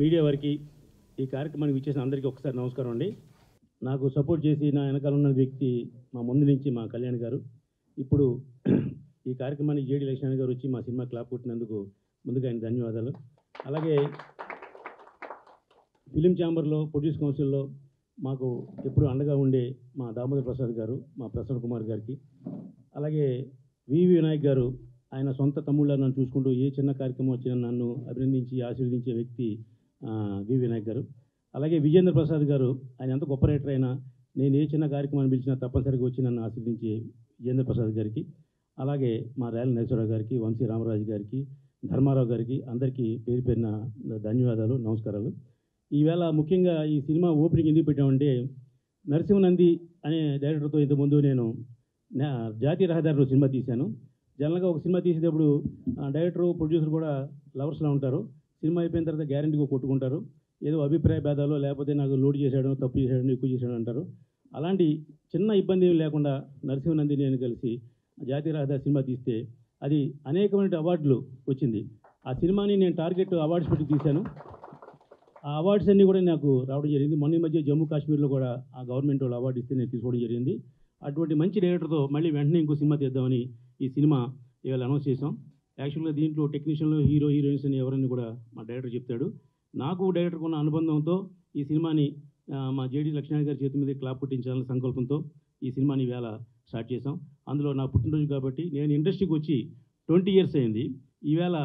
Media వారికి ఈ కార్యక్రమానికి ఇచ్చేసిన అందరికీ ఒకసారి నమస్కారం అండి. నాకు సపోర్ట్ చేసి నా వెనకాల ఉన్న వ్యక్తి మా ముందు నుంచి మా కళ్యాణ్ గారు. ఇప్పుడు ఈ కార్యక్రమానికి జేడి లక్ష్మణ్ గారు వచ్చి మా సినిమా క్లాప్ కొట్టినందుకు ముందుగా ఆయన ధన్యవాదాలు. అలాగే ఫిలిం ఛాంబర్లో ప్రొడ్యూస్ కౌన్సిల్లో మాకు ఎప్పుడు అండగా ఉండే మా దామోదర్ ప్రసాద్ గారు, మా ప్రసన్న కుమార్ గారికి, అలాగే వివి వినాయక్ గారు, ఆయన సొంత తమ్ముళ్ళ నన్ను చూసుకుంటూ ఏ చిన్న కార్యక్రమం వచ్చినా నన్ను అభినందించి ఆశీర్వదించే వ్యక్తి వివి వినాయక్ గారు. అలాగే విజేంద్ర ప్రసాద్ గారు, ఆయన ఎంత గొప్ప రైటర్ అయినా నేను ఏ చిన్న కార్యక్రమాన్ని పిలిచినా తప్పనిసరిగా వచ్చి నన్ను ఆశీర్వదించే విజేంద్ర ప్రసాద్ గారికి, అలాగే మా రేల నరసింహరావు గారికి, వంశీ రామరాజు గారికి, ధర్మారావు గారికి అందరికీ పేరు పేరున ధన్యవాదాలు, నమస్కారాలు. ఈవేళ ముఖ్యంగా ఈ సినిమా ఓపెనింగ్ ఎందుకు పెట్టామంటే, నరసింహనంది అనే డైరెక్టర్తో ఇంతకుముందు నేను జాతీయ రహదారిలో సినిమా తీశాను. జనరల్గా ఒక సినిమా తీసేటప్పుడు డైరెక్టరు ప్రొడ్యూసర్ కూడా లవర్స్లా ఉంటారు. సినిమా అయిపోయిన తర్వాత గ్యారంటీగా కొట్టుకుంటారు. ఏదో అభిప్రాయ భేదాలు, లేకపోతే నాకు లోడ్ చేశాడు, తప్పు చేశాడు, ఎక్కువ చేశాడు అంటారు. అలాంటి చిన్న ఇబ్బంది ఏమి లేకుండా నరసింహనంది నేను కలిసి జాతీయ రహదారి సినిమా తీస్తే అది అనేకమైన అవార్డులు వచ్చింది. ఆ సినిమాని నేను టార్గెట్ అవార్డ్స్ పెట్టి తీశాను. ఆ అవార్డ్స్ అన్నీ కూడా నాకు రావడం జరిగింది. మొన్న ఈ మధ్య జమ్మూ కాశ్మీర్లో కూడా ఆ గవర్నమెంట్ వాళ్ళు అవార్డు ఇస్తే నేను తీసుకోవడం జరిగింది. అటువంటి మంచి డైరెక్టర్తో మళ్ళీ వెంటనే ఇంకో సినిమా తీద్దామని ఈ సినిమా ఇవాళ అనౌన్స్ చేసాం. యాక్చువల్గా దీంట్లో టెక్నీషియన్లు, హీరోయిన్స్ అని ఎవరని కూడా మా డైరెక్టర్ చెప్తాడు. నాకు డైరెక్టర్కి ఉన్న అనుబంధంతో ఈ సినిమాని మా జేడి లక్ష్మణ్ గారి చేతి మీద క్లాప్ కొట్టించాలనే సంకల్పంతో ఈ సినిమాని ఇవాళ స్టార్ట్ చేసాం. అందులో నా పుట్టినరోజు కాబట్టి నేను ఇండస్ట్రీకి వచ్చి 20 years అయింది. ఈవేళ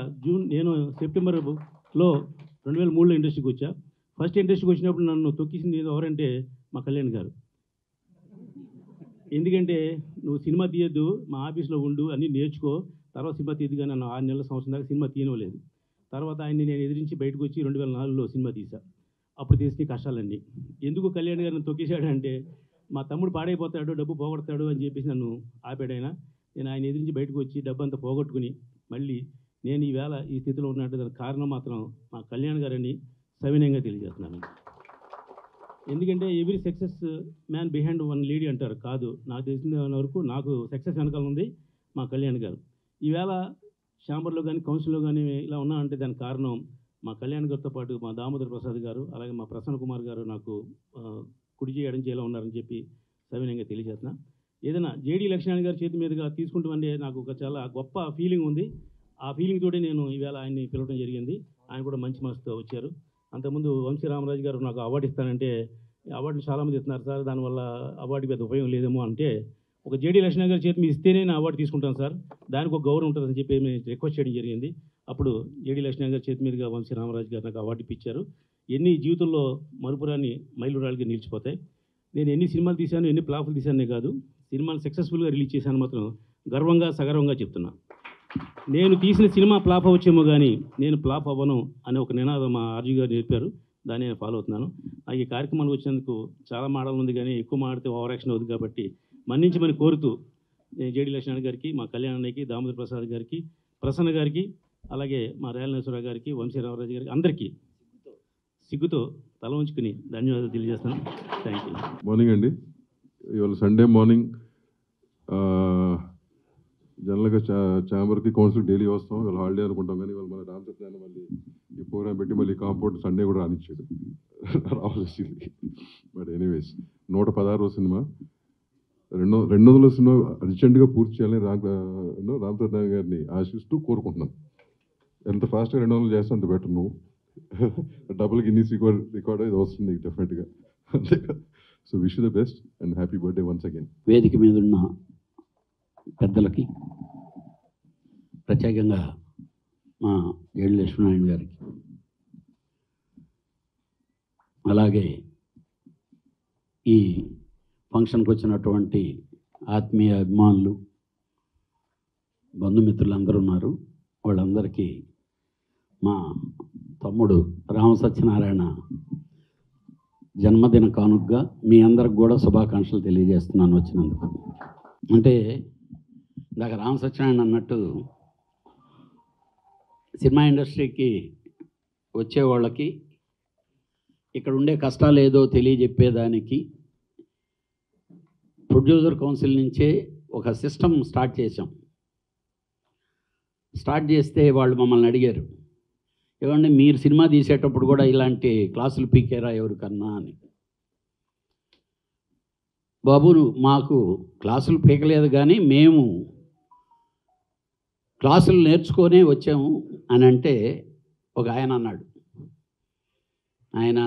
నేను సెప్టెంబర్లో 2003లో ఇండస్ట్రీకి వచ్చా. ఫస్ట్ ఇండస్ట్రీకి వచ్చినప్పుడు నన్ను తొక్కిసింది ఎవరంటే మా కళ్యాణ్ గారు. ఎందుకంటే నువ్వు సినిమా తీయద్దు, మా ఆఫీస్లో ఉండు, అన్నీ నేర్చుకో, తర్వాత సినిమా తీయద్దు. కానీ నన్ను 6 నెలల సంవత్సరం దాకా సినిమా తీయనలేదు. తర్వాత ఆయన్ని నేను ఎదిరించి బయటకు వచ్చి 2004లో సినిమా తీసా. అప్పుడు తీసిన కష్టాలన్నీ ఎందుకు కళ్యాణ్ గారిని తొక్కేశాడంటే, మా తమ్ముడు పాడైపోతాడు, డబ్బు పోగొడతాడు అని చెప్పేసి నన్ను ఆపాడు ఆయన. నేను ఆయన ఎదిరించి బయటకు వచ్చి డబ్బు అంతా పోగొట్టుకుని మళ్ళీ నేను ఈవేళ ఈ స్థితిలో ఉన్నట్టు దానికి కారణం మాత్రం మా కళ్యాణ్ గారని సవినయంగా తెలియజేస్తున్నాను. ఎందుకంటే every success man behind one lady అంటారు. కాదు, నాకు తెలిసిన వరకు నాకు సక్సెస్ వెనకాల ఉంది మా కళ్యాణ్ గారు. ఈవేళ ఛాంబర్లో కానీ కౌన్సిల్లో కానీ ఇలా ఉన్నా అంటే దానికి కారణం మా కళ్యాణ్ గారితో పాటు మా దామోదర్ ప్రసాద్ గారు, అలాగే మా ప్రసన్న కుమార్ గారు నాకు కుడి చేయడం చేయాలా ఉన్నారని చెప్పి సవినయంగా తెలియజేస్తున్నా. ఏదైనా జేడి లక్ష్మణ్ గారి చేతి మీదుగా తీసుకుంటామంటే నాకు ఒక చాలా గొప్ప ఫీలింగ్ ఉంది. ఆ ఫీలింగ్ తోటి నేను ఈవేళ ఆయన్ని పిలవడం జరిగింది. ఆయన కూడా మంచి మనసుతో వచ్చారు. అంతకుముందు వంశీ రామరాజు గారు నాకు అవార్డు ఇస్తానంటే, అవార్డులు చాలామంది ఇస్తున్నారు సార్, దానివల్ల అవార్డు పెద్ద ఉపయోగం లేదేమో అంటే, ఒక జేడి లక్ష్మణ్ గారి చేతి మీద ఇస్తేనే నేను అవార్డు తీసుకుంటాను సార్, దానికి ఒక గౌరవం ఉంటుందని చెప్పి మేము రిక్వెస్ట్ చేయడం జరిగింది. అప్పుడు జేడి లక్ష్మణ్ గారి చేతి మీదుగా వంశీ రామరాజు గారు నాకు అవార్డు ఇప్పించారు. ఎన్ని జీవితంలో మరుపురాని మైలురాళ్ళకి నిలిచిపోతాయి. నేను ఎన్ని సినిమాలు తీశాను, ఎన్ని ఫ్లాపులు తీశానే కాదు, సినిమాలు సక్సెస్ఫుల్గా రిలీజ్ చేశాను మాత్రం గర్వంగా సగర్వంగా చెప్తున్నా. నేను తీసిన సినిమా ఫ్లాప్ అవ్వచ్చేమో కానీ నేను ఫ్లాప్ అవ్వను అనే ఒక నినాదం మా ఆర్జీ గారు నేర్పారు. దాన్ని నేను ఫాలో అవుతున్నాను. ఈ కార్యక్రమానికి వచ్చినందుకు చాలా మాటలు ఉంది కానీ ఎక్కువ మాడితే ఓవర్ యాక్షన్ అవుతుంది కాబట్టి మన్నించమని కోరుతూ జేడి లక్ష్మణ్ గారికి, మా కళ్యాణ్ అన్నయ్యకి, దామోదర్ ప్రసాద్ గారికి, ప్రసన్న గారికి, అలాగే మా రేల నరసింహరావు గారికి, వంశీ రామరాజు గారికి అందరికీ సిగ్గుతో తల ఉంచుకుని ధన్యవాదాలు తెలియజేస్తాను. Thank you. మార్నింగ్ అండి. ఇవాళ సండే మార్నింగ్. జనరల్గా ఛాంబర్కి కౌన్సిల్ డైలీ వస్తాం, ఇవాళ హాలిడే అనుకుంటాం. కానీ ఇవాళ మన రామచంద్రాన్ని మళ్ళీ ఈ ప్రోగ్రామ్ పెట్టి మళ్ళీ కాంపౌండ్ సండే కూడా రానిచ్చాడు రావాల్సి వచ్చింది. బట్ ఎనీవేస్ 116వ సినిమా, 200వ సినిమా అర్జెంటుగా పూర్తి చేయాలని రామచంద్ర గారిని ఆశిస్తూ కోరుకుంటున్నాను. ఎంత ఫాస్ట్గా 200 చేస్తే అంత బెటర్. నువ్వు డబుల్ గిన్నీస్ రికార్డ్ ఇది వస్తుంది డెఫినెట్గా. అంతేగా. So wish the best and happy birthday once again. వేదిక మీద ఉన్న పెద్దలకి, ప్రత్యేకంగా మా జేడి లక్ష్మీనారాయణ గారికి, అలాగే ఈ ఫంక్షన్కి వచ్చినటువంటి ఆత్మీయ అభిమానులు, బంధుమిత్రులు అందరూ ఉన్నారు. వాళ్ళందరికీ మా తమ్ముడు రామ సత్యనారాయణ జన్మదిన కానుకగా మీ అందరికి కూడా శుభాకాంక్షలు తెలియజేస్తున్నాను వచ్చినందుకు. అంటే ఇందాక రామ సత్యనారాయణ అన్నట్టు సినిమా ఇండస్ట్రీకి వచ్చేవాళ్ళకి ఇక్కడ ఉండే కష్టాలు ఏదో తెలియజెప్పేదానికి ప్రొడ్యూసర్ కౌన్సిల్ నుంచే ఒక సిస్టమ్ స్టార్ట్ చేసాం. స్టార్ట్ చేస్తే వాళ్ళు మమ్మల్ని అడిగారు, ఏమండి మీరు సినిమా తీసేటప్పుడు కూడా ఇలాంటి క్లాసులు పీకేరా ఎవరికన్నా అని. బాబు మాకు క్లాసులు పీకలేదు, కానీ మేము క్లాసులు నేర్చుకొనే వచ్చాము అని అంటే ఒక ఆయన అన్నాడు. ఆయన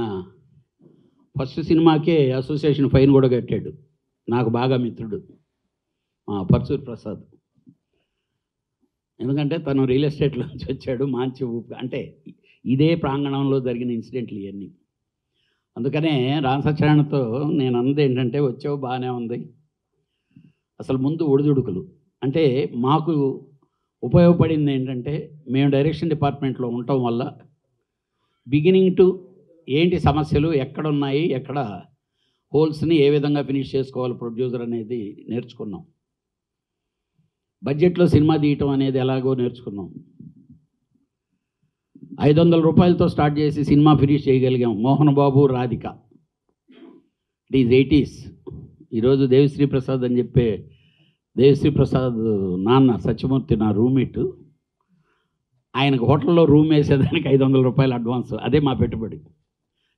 ఫస్ట్ సినిమాకే అసోసియేషన్ ఫైన్ కూడా కట్టాడు. నాకు బాగా మిత్రుడు మా పర్సూర్ ప్రసాద్. ఎందుకంటే తను రియల్ ఎస్టేట్లో నుంచి వచ్చాడు. మంచి అంటే ఇదే ప్రాంగణంలో జరిగిన ఇన్సిడెంట్లు ఇవన్నీ. అందుకనే రామ్ సత్యనారాయణతో నేను అన్నది ఏంటంటే, వచ్చావు బాగానే ఉంది, అసలు ముందు ఒడిదుడుకులు అంటే మాకు ఉపయోగపడింది ఏంటంటే, మేము డైరెక్షన్ డిపార్ట్మెంట్లో ఉండటం వల్ల బిగినింగ్ టు ఏంటి సమస్యలు ఎక్కడున్నాయి, ఎక్కడ హోల్స్ని ఏ విధంగా ఫినిష్ చేసుకోవాలి ప్రొడ్యూసర్ అనేది నేర్చుకున్నాం. బడ్జెట్లో సినిమా తీయటం అనేది ఎలాగో నేర్చుకున్నాం. 500 రూపాయలతో స్టార్ట్ చేసి సినిమా ఫినిష్ చేయగలిగాం. Mohan Babu, Radhika, it is 80s. ఈరోజు దేవిశ్రీ ప్రసాద్ అని చెప్పే దేవిశ్రీ ప్రసాద్ నాన్న సత్యమూర్తి నా రూమ్మేట్. ఆయనకు హోటల్లో రూమ్ వేసేదానికి 500 రూపాయలు అడ్వాన్స్, అదే మా పెట్టుబడి.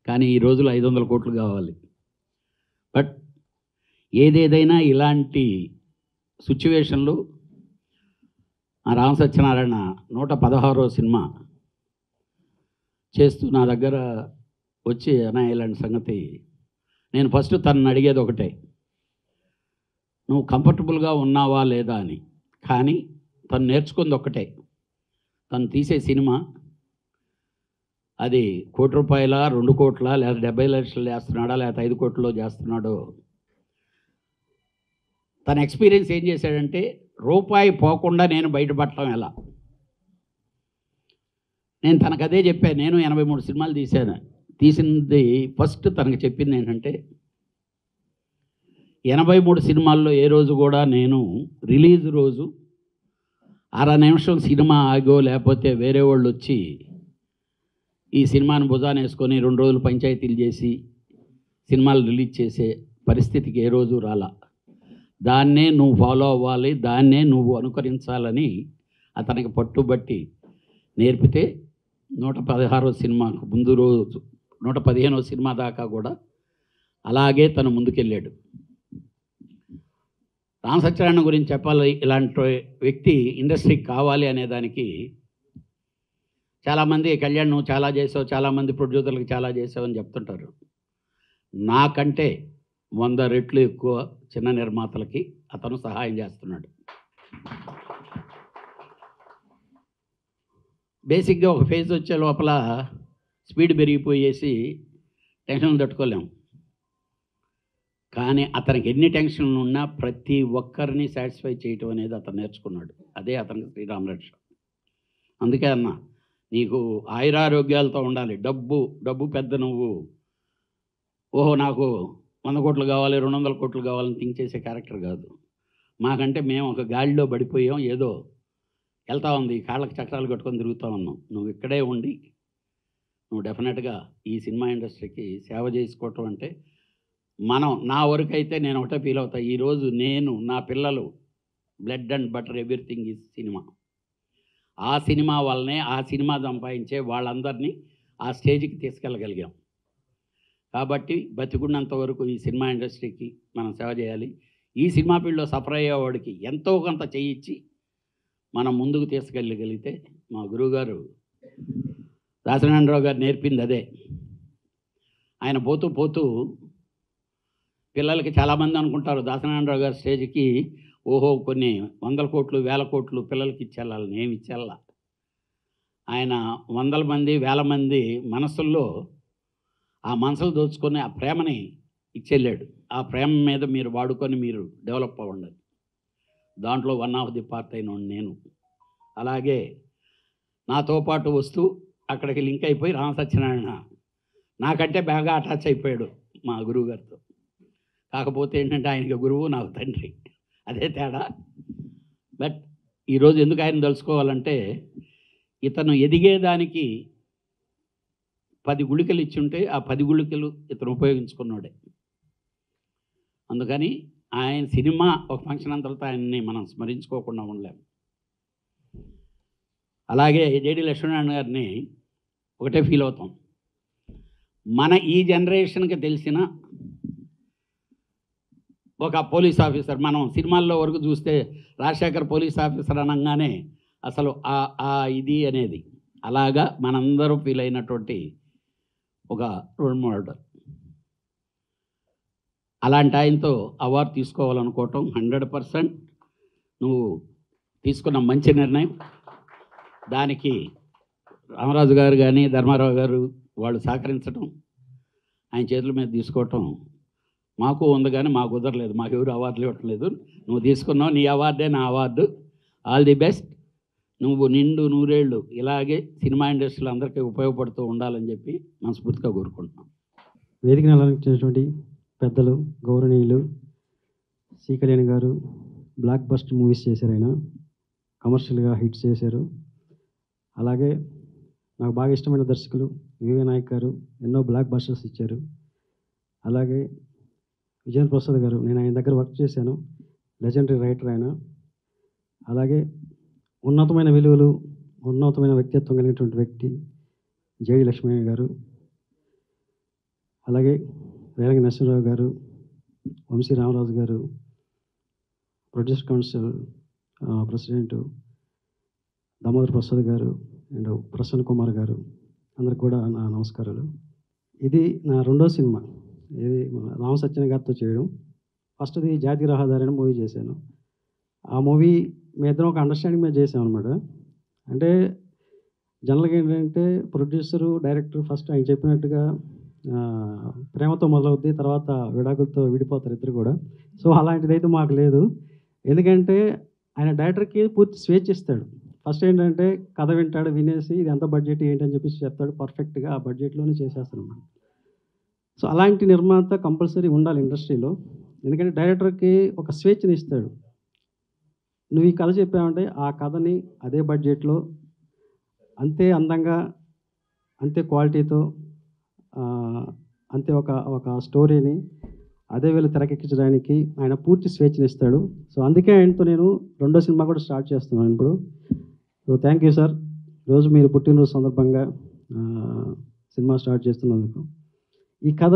కానీ ఈ రోజులో 500 కోట్లు కావాలి. బట్ ఏదేదైనా ఇలాంటి సిచ్యువేషన్లు ఆ రామ సత్యనారాయణ 116వ సినిమా చేస్తూ నా దగ్గర వచ్చి అన్న ఇలాంటి సంగతి, నేను ఫస్ట్ తనని అడిగేది ఒకటే, నువ్వు కంఫర్టబుల్గా ఉన్నావా లేదా అని. కానీ తను నేర్చుకుంది ఒకటే, తను తీసే సినిమా అది 1 కోటి రూపాయల, 2 కోట్ల, లేదా 70 లక్షలు చేస్తున్నాడా, లేదా 5 కోట్లలో చేస్తున్నాడో, తన ఎక్స్పీరియన్స్ ఏం చేశాడంటే, రూపాయి పోకుండా నేను బయటపడటం ఎలా. నేను తనకు అదే చెప్పాను. నేను 83 సినిమాలు తీసింది ఫస్ట్ తనకు చెప్పింది ఏంటంటే, 83 సినిమాల్లో ఏ రోజు కూడా నేను రిలీజ్ రోజు 1/2 నిమిషం సినిమా ఆగో, లేకపోతే వేరే వాళ్ళు వచ్చి ఈ సినిమాను భుజాన వేసుకొని 2 రోజులు పంచాయతీలు చేసి సినిమాలు రిలీజ్ చేసే పరిస్థితికి ఏ రోజు రాలా. దాన్నే నువ్వు ఫాలో అవ్వాలి, దాన్నే నువ్వు అనుకరించాలని అతనికి పట్టుబట్టి నేర్పితే 116వ సినిమాకు ముందు రోజు 115వ సినిమా దాకా కూడా అలాగే తను ముందుకెళ్ళాడు. రామ్ సత్యనారాయణ గురించి చెప్పాలి, ఇలాంటి వ్యక్తి ఇండస్ట్రీకి కావాలి అనేదానికి చాలామంది, కళ్యాణ్ నువ్వు చాలా చేసావు, చాలామంది ప్రొడ్యూసర్లకు చాలా చేసావు అని చెప్తుంటారు. నాకంటే 100 రెట్లు ఎక్కువ చిన్న నిర్మాతలకి అతను సహాయం చేస్తున్నాడు. బేసిక్గా ఒక ఫేజ్ వచ్చే లోపల స్పీడ్ పెరిగిపోయేసి టెన్షన్లు తట్టుకోలేము. కానీ అతనికి ఎన్ని టెన్షన్లు ఉన్నా ప్రతి ఒక్కరిని సాటిస్ఫై చేయటం అనేది అతను నేర్చుకున్నాడు. అదే అతనికి శ్రీరామ్ రక్ష. అందుకే అన్న, నీకు ఆయురారోగ్యాలతో ఉండాలి. డబ్బు పెద్ద నువ్వు ఓహో నాకు 100 కోట్లు కావాలి, 200 కోట్లు కావాలని థింక్ చేసే క్యారెక్టర్ కాదు. మాకంటే మేము ఒక గాలిలో పడిపోయాం, ఏదో వెళ్తా ఉంది, కాళ్ళకి చక్రాలు కట్టుకొని తిరుగుతూ ఉన్నాం. నువ్వు ఇక్కడే ఉండి నువ్వు డెఫినెట్గా ఈ సినిమా ఇండస్ట్రీకి సేవ చేసుకోవటం అంటే నా వరకు అయితే నేను ఒకటే ఫీల్ అవుతా. ఈరోజు నేను, నా పిల్లలు, blood and butter everything is cinema. ఆ సినిమా వల్లనే ఆ సినిమా సంపాదించే వాళ్ళందరినీ ఆ స్టేజ్కి తీసుకెళ్ళగలిగాం. కాబట్టి బతికున్నంత వరకు ఈ సినిమా ఇండస్ట్రీకి మనం సేవ చేయాలి. ఈ సినిమా ఫీల్డ్లో సఫర్ అయ్యేవాడికి ఎంతో కొంత చేయించి మనం ముందుకు తీసుకెళ్ళగలిగితే, మా గురువుగారు దాసనారాయణరావు గారు నేర్పింది అదే. ఆయన పోతూ పిల్లలకి చాలామంది అనుకుంటారు దాసనారాయణరావు గారి స్టేజ్కి ఓహో కొన్ని 100 కోట్లు 1000 కోట్లు పిల్లలకి ఇచ్చేళ్ళాలని. ఏమి ఇచ్చేళ్ళ. ఆయన 100 మంది 1000 మంది మనసుల్లో ఆ మనసులు దోచుకొని ఆ ప్రేమని ఇచ్చెళ్ళాడు. ఆ ప్రేమ మీద మీరు వాడుకొని మీరు డెవలప్ అవ్వండి. దాంట్లో 1 ఆఫ్ ది పార్ట్ అయిన నేను. అలాగే నాతో పాటు వస్తూ అక్కడికి లింక్ అయిపోయి రామ సత్యనారాయణ నాకంటే బాగా అటాచ్ అయిపోయాడు మా గురువు గారితో. కాకపోతే ఏంటంటే ఆయనకి గురువు, నాకు తండ్రి, అదే తేడా. బట్ ఈరోజు ఎందుకు ఆయన తెలుసుకోవాలంటే, ఇతను ఎదిగేదానికి 10 గుళికలు ఇచ్చుంటే ఆ 10 గుళికలు ఇతను ఉపయోగించుకున్నాడే. అందుకని ఆయన సినిమా ఒక ఫంక్షన్ అంత తర్వాత ఆయన్ని మనం స్మరించుకోకుండా ఉండలేము. అలాగే జేడి లక్ష్మీనారాయణ గారిని ఒకటే ఫీల్ అవుతాం. మన ఈ జనరేషన్కి తెలిసిన ఒక పోలీస్ ఆఫీసర్, మనం సినిమాల్లో వరకు చూస్తే రాజశేఖర్ పోలీస్ ఆఫీసర్ అనగానే అసలు ఆ ఇది అనేది, అలాగా మనందరూ ఫీల్ అయినటువంటి ఒక రోల్ మోడల్. అలాంటి ఆయనతో అవార్డు తీసుకోవాలనుకోవటం 100% నువ్వు తీసుకున్న మంచి నిర్ణయం. దానికి రామరాజు గారు కానీ ధర్మారావు గారు వాళ్ళు సహకరించడం, ఆయన చేతుల మీద తీసుకోవటం మాకు ఉంది, కానీ మాకు కుదరలేదు, మాకు ఎవరు అవార్డులు ఇవ్వట్లేదు. నువ్వు తీసుకున్నావు, నీ అవార్డే నా అవార్డు. All the best. నువ్వు నిండు నూరేళ్ళు ఇలాగే సినిమా ఇండస్ట్రీలో అందరికీ ఉపయోగపడుతూ ఉండాలని చెప్పి మనస్ఫూర్తిగా కోరుకుంటున్నాం. వేదికను అలంకరించినటువంటి పెద్దలు, గౌరవనీయులు సి కళ్యాణ్ గారు బ్లాక్ బస్టర్ మూవీస్ చేశారు, ఆయన కమర్షియల్గా హిట్స్ చేశారు. అలాగే నాకు బాగా ఇష్టమైన దర్శకులు వివి నాయక్ గారు ఎన్నో బ్లాక్ బస్టర్స్ ఇచ్చారు. అలాగే విజేంద్ర ప్రసాద్ గారు, నేను ఆయన దగ్గర వర్క్ చేశాను, లెజెండరీ రైటర్ ఆయన. అలాగే ఉన్నతమైన విలువలు, ఉన్నతమైన వ్యక్తిత్వం కలిగినటువంటి వ్యక్తి జేడి లక్ష్మయ్య గారు. అలాగే రేలంగి నరసింహరావు గారు, వంశీ రామరాజు గారు, producer council president Damodar Prasad గారు అండ్ ప్రసన్న కుమార్ గారు, అందరికి కూడా నా నమస్కారాలు. ఇది నా రెండో సినిమా, ఇది రామ సత్యన గారితో చేయడం. ఫస్ట్ది జాతీయ రహదారి అని మూవీ చేశాను. ఆ మూవీ మీ ఇద్దరం ఒక అండర్స్టాండింగ్ మీద చేసాం అనమాట. అంటే జనరల్గా ఏంటంటే ప్రొడ్యూసరు డైరెక్టర్ ఫస్ట్ ఆయన చెప్పినట్టుగా ప్రేమతో మొదలవుద్ది, తర్వాత విడాకులతో విడిపోతారు ఇద్దరు కూడా. సో అలాంటిదైతే మాకు లేదు. ఎందుకంటే ఆయన డైరెక్టర్కి పూర్తి స్వేచ్ఛ ఇస్తాడు. ఫస్ట్ ఏంటంటే కథ వింటాడు, వినేసి ఇది ఎంత బడ్జెట్ ఏంటని చెప్పేసి చెప్తాడు, పర్ఫెక్ట్గా ఆ బడ్జెట్లోనే చేసేస్తాడు అన్నమాట. సో అలాంటి నిర్మాత కంపల్సరీ ఉండాలి ఇండస్ట్రీలో. ఎందుకంటే డైరెక్టర్కి ఒక స్వేచ్ఛని ఇస్తాడు. నువ్వు ఈ కథ చెప్పావంటే ఆ కథని అదే బడ్జెట్లో, అంతే అందంగా, అంతే క్వాలిటీతో, అంతే ఒక స్టోరీని అదే వేళ తెరకెక్కించడానికి ఆయన పూర్తి స్వేచ్ఛనిస్తాడు. సో అందుకే ఆయనతో నేను రెండో సినిమా కూడా స్టార్ట్ చేస్తున్నాను ఇప్పుడు. సో థ్యాంక్ యూ సార్, ఈరోజు మీరు పుట్టినరోజు సందర్భంగా సినిమా స్టార్ట్ చేస్తున్నందుకు. ఈ కథ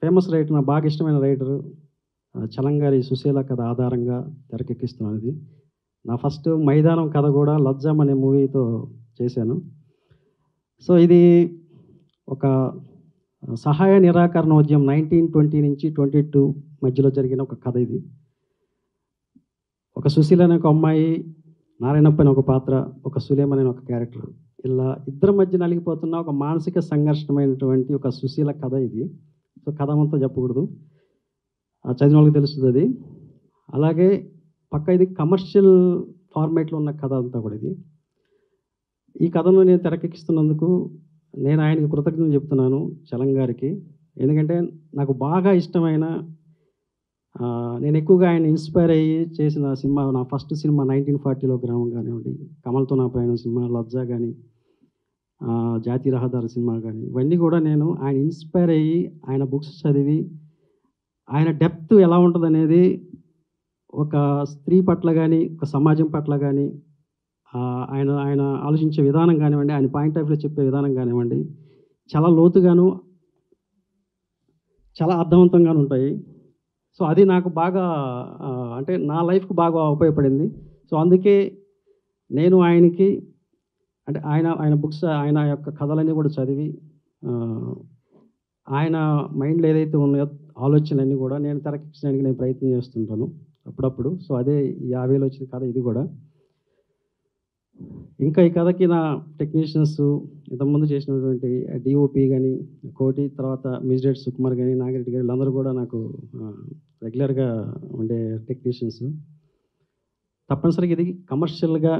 ఫేమస్ రైటర్, నాకు బాగా ఇష్టమైన రైటరు చలంగారి సుశీల కథ ఆధారంగా తెరకెక్కిస్తున్నాను. ఇది నా ఫస్ట్ మైదానం కథ కూడా లజ్జం అనే మూవీతో చేశాను. సో ఇది ఒక సహాయ నిరాకరణ ఉద్యమం 1920 నుంచి 22 మధ్యలో జరిగిన ఒక కథ ఇది. ఒక సుశీల అనే ఒక అమ్మాయి, నారాయణప్ప అనే ఒక పాత్ర, ఒక సులేమన్ అనే ఒక క్యారెక్టర్, ఇలా ఇద్దరి మధ్య నలిగిపోతున్న ఒక మానసిక సంఘర్షణమైనటువంటి ఒక సుశీల కథ ఇది. సో కథ అంతా చెప్పకూడదు, చదివిన వాళ్ళకి తెలుస్తుంది అది. అలాగే పక్క ఇది కమర్షియల్ ఫార్మేట్లో ఉన్న కథ అంతా కూడా ఇది. ఈ కథను నేను తెరకెక్కిస్తున్నందుకు నేను ఆయనకి కృతజ్ఞతలు చెప్తున్నాను, చలంగారికి. ఎందుకంటే నాకు బాగా ఇష్టమైన, నేను ఎక్కువగా ఆయన ఇన్స్పైర్ అయ్యి చేసిన సినిమా, నా ఫస్ట్ సినిమా 1940లో గ్రామం కానివ్వండి, కమల్తో నా ప్రయాణం సినిమా, లజ్జా కానీ, జాతీయ రహదారి సినిమా కానీ, ఇవన్నీ కూడా నేను ఆయన ఇన్స్పైర్ అయ్యి ఆయన బుక్స్ చదివి ఆయన డెప్త్ ఎలా ఉంటుంది అనేది, ఒక స్త్రీ పట్ల కానీ ఒక సమాజం పట్ల కానీ ఆయన ఆలోచించే విధానం కానివ్వండి, ఆయన పాయింట్ ఆఫ్ వ్యూ చెప్పే విధానం కానివ్వండి, చాలా లోతుగాను చాలా అర్థవంతంగాను ఉంటాయి. సో అది నాకు బాగా అంటే నా లైఫ్కి బాగా ఉపయోగపడింది. సో అందుకే నేను ఆయనకి అంటే ఆయన బుక్స్, ఆయన యొక్క కథలన్నీ కూడా చదివి ఆయన మైండ్లో ఏదైతే ఉన్నాయో ఆలోచనలన్నీ కూడా నేను తెరకెక్కించడానికి నేను ప్రయత్నం చేస్తుంటాను అప్పుడప్పుడు. సో అదే 50లో వచ్చిన కథ ఇది కూడా. ఇంకా ఈ కథకి నా టెక్నీషియన్స్ ఇంతకుముందు చేసినటువంటి డిఓపి కానీ, కోటి, తర్వాత మ్యూజిక్ సుకుమార్ కానీ, నాగిరెడ్డి గారు, వీళ్ళందరూ కూడా నాకు రెగ్యులర్గా ఉండే టెక్నీషియన్స్. తప్పనిసరిగా ఇది కమర్షియల్గా